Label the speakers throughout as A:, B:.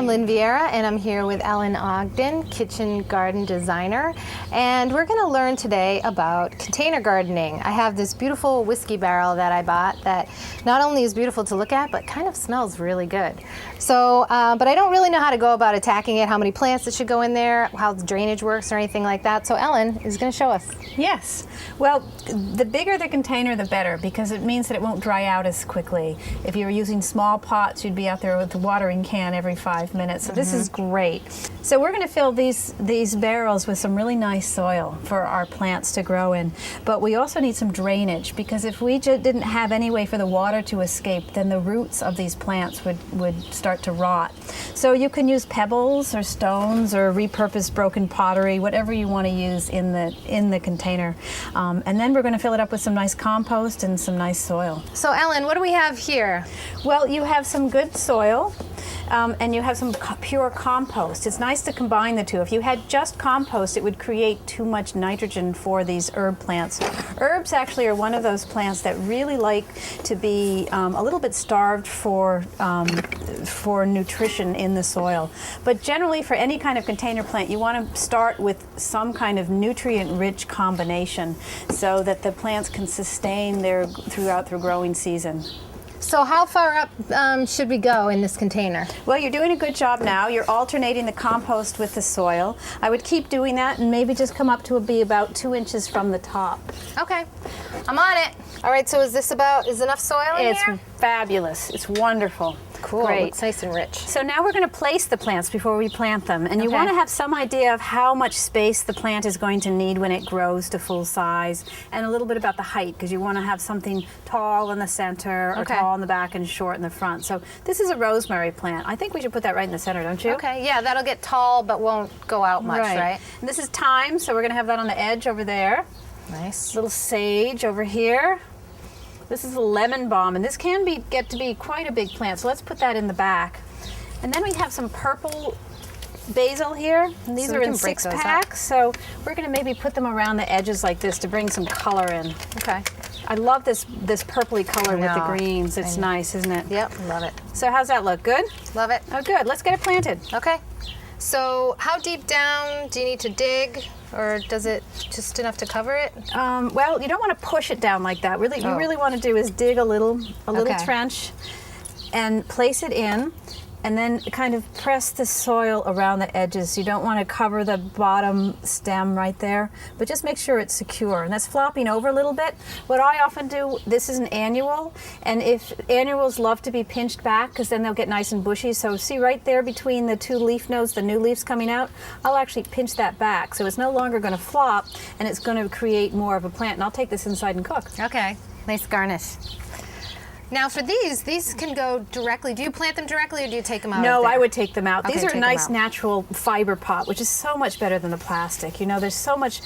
A: I'm Lynn Vieira, and I'm here with Ellen Ogden, kitchen garden designer, and we're going to learn today about container gardening. I have this beautiful whiskey barrel that I bought that not only is beautiful to look at, but kind of smells really good. So, but I don't really know how to go about attacking it, how many plants that should go in there, how the drainage works or anything like that. So Ellen is going to show us.
B: Yes. Well, the bigger the container, the better, because it means that it won't dry out as quickly. If you were using small pots, you'd be out there with the watering can every 5 minutes. So this is great. So we're going to fill these barrels with some really nice soil for our plants to grow in. But we also need some drainage, because if we didn't have any way for the water to escape, then the roots of these plants would start to rot. So you can use pebbles or stones or repurposed broken pottery, whatever you want to use in the container. And then we're going to fill it up with some nice compost and some nice soil.
A: So Ellen, what do we have here?
B: Well, you have some good soil. And you have some pure compost. It's nice to combine the two. If you had just compost, it would create too much nitrogen for these herb plants. Herbs actually are one of those plants that really like to be a little bit starved for nutrition in the soil. But generally, for any kind of container plant, you want to start with some kind of nutrient-rich combination so that the plants can sustain throughout their growing season.
A: So how far up should we go in this container?
B: Well, you're doing a good job now. You're alternating the compost with the soil. I would keep doing that and maybe just come up to be about 2 inches from the top.
A: Okay, I'm on it. All right, so is enough soil in here?
B: It's fabulous. It's wonderful.
A: Cool,
B: Great.
A: Looks nice and rich.
B: So now we're going to place the plants before we plant them. And you want to have some idea of how much space the plant is going to need when it grows to full size, and a little bit about the height, because you want to have something tall in the center or tall in the back and short in the front. So this is a rosemary plant. I think we should put that right in the center, don't you?
A: Okay, yeah, that'll get tall but won't go out much, right?
B: And this is thyme, so we're going to have that on the edge over there.
A: Nice.
B: Little sage over here. This is a lemon balm, and this can get to be quite a big plant, so let's put that in the back. And then we have some purple basil here, and these are in 6-packs, so we're going to maybe put them around the edges like this to bring some color in.
A: Okay.
B: I love this purpley color with the greens. It's nice, isn't it?
A: Yep, love it.
B: So how's that look? Good?
A: Love it.
B: Oh, good. Let's get it planted.
A: Okay. So how deep down do you need to dig, or does it just enough to cover it?
B: Well, you don't want to push it down like that. Really, you really want to do is dig a little trench and place it in, and then kind of press the soil around the edges. You don't want to cover the bottom stem right there, but just make sure it's secure. And that's flopping over a little bit. What I often do, this is an annual, and if annuals love to be pinched back, because then they'll get nice and bushy. So see right there between the two leaf nodes, the new leaves coming out, I'll actually pinch that back. So it's no longer going to flop, and it's going to create more of a plant. And I'll take this inside and cook.
A: Okay, nice garnish. Now for these can go directly. Do you plant them directly, or do you take them out?
B: No, I would take them out.
A: Okay,
B: these are a nice natural fiber pot, which is so much better than the plastic. You know, there's so much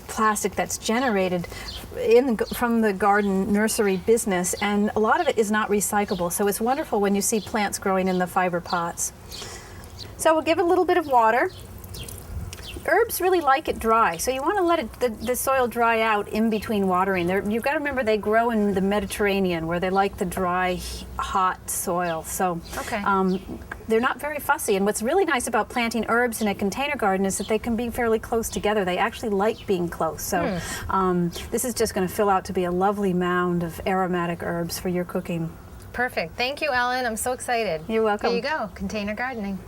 B: plastic that's generated from the garden nursery business, and a lot of it is not recyclable. So it's wonderful when you see plants growing in the fiber pots. So we'll give it a little bit of water. Herbs really like it dry, so you want to let the soil dry out in between watering. You've got to remember they grow in the Mediterranean, where they like the dry, hot soil. So they're not very fussy. And what's really nice about planting herbs in a container garden is that they can be fairly close together. They actually like being close. So this is just going to fill out to be a lovely mound of aromatic herbs for your cooking.
A: Perfect. Thank you, Ellen. I'm so excited.
B: You're welcome.
A: There you go, container gardening.